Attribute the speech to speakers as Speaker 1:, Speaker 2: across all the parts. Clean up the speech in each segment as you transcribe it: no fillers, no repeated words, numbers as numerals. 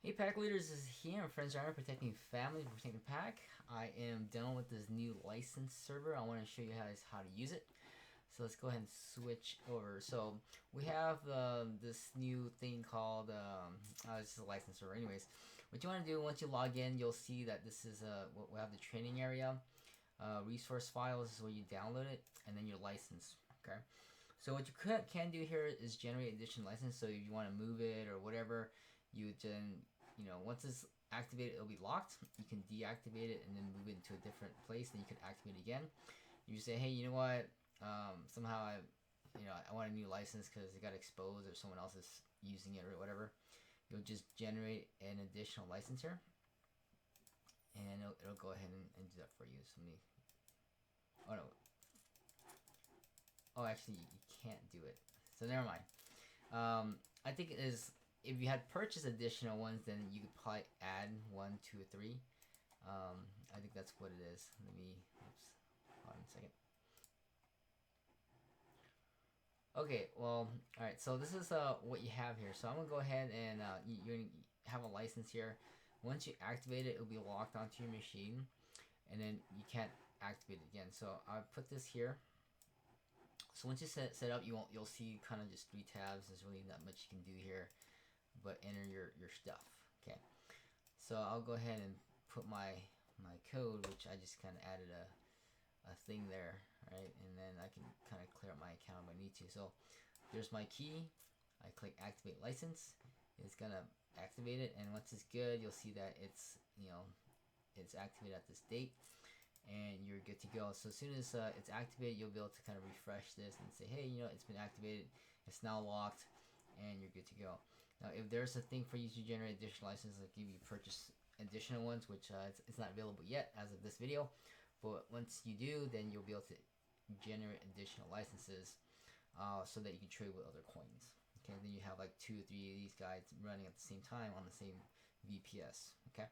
Speaker 1: Hey pack leaders, this is here. Friends are protecting family, protecting pack. I am done with this new license server. I want to show you guys how to use it. So let's go ahead and switch over. So we have this new thing called this is a license server. Anyways, what you want to do once you log in, you'll see that this is we have the training area. Resource files is where you download it, and then your license. Okay. So what you can do here is generate additional license. So if you want to move it or whatever, you then once it's activated, it'll be locked. You can deactivate it and then move it into a different place. Then you can activate it again. You say, hey, you know what? Somehow I want a new license because it got exposed or someone else is using it or whatever. You'll just generate an additional license here, and it'll go ahead and do that for you. So let me. Oh no. Oh, actually, you can't do it. So never mind. I think it is. If you had purchased additional ones, then you could probably add 1, 2, or 3. I think that's what it is. Let me. Oops. Hold on a second. Okay. Well. All right. So this is what you have here. So I'm gonna go ahead and you have a license here. Once you activate it, it'll be locked onto your machine, and then you can't activate it again. So I put this here. So once you set up, you'll see kind of just 3 tabs. There's really not much you can do here, but enter your stuff. Okay. So I'll go ahead and put my code, which I just kind of added a thing there, right? And then I can kind of clear up my account if I need to. So there's my key. I click activate license. It's gonna activate it, and once it's good, you'll see that it's it's activated at this date, and you're good to go. So as soon as it's activated, you'll be able to kind of refresh this and say, hey, it's been activated, it's now locked, and you're good to go. Now, if there's a thing for you to generate additional licenses, like if you purchase additional ones, which it's not available yet as of this video, but once you do, then you'll be able to generate additional licenses so that you can trade with other coins. Okay, then you have like 2 or 3 of these guys running at the same time on the same VPS. Okay.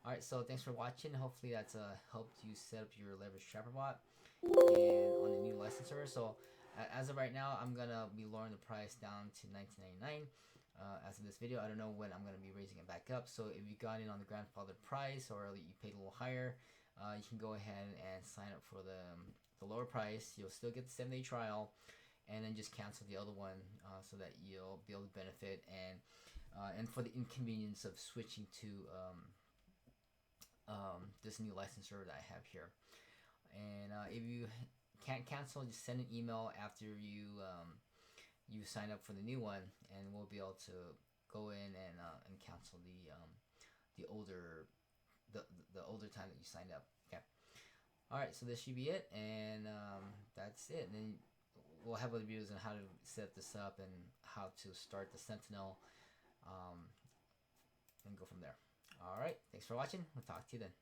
Speaker 1: Alright, so thanks for watching. Hopefully that's helped you set up your leverage trapper bot and on the new licensor. So as of right now, I'm gonna be lowering the price down to $19.99 as of this video. I don't know when I'm gonna be raising it back up. So if you got in on the grandfather price or you paid a little higher, you can go ahead and sign up for the lower price. You'll still get the 7-day trial, and then just cancel the other one so that you'll be able to benefit and for the inconvenience of switching to this new licensor that I have here. And if you can't cancel, just send an email after you sign up for the new one, and we'll be able to go in and cancel the older the older time that you signed up. Okay. All right. So this should be it, and that's it. And then we'll have other videos on how to set this up and how to start the Sentinel, and go from there. All right. Thanks for watching. We'll talk to you then.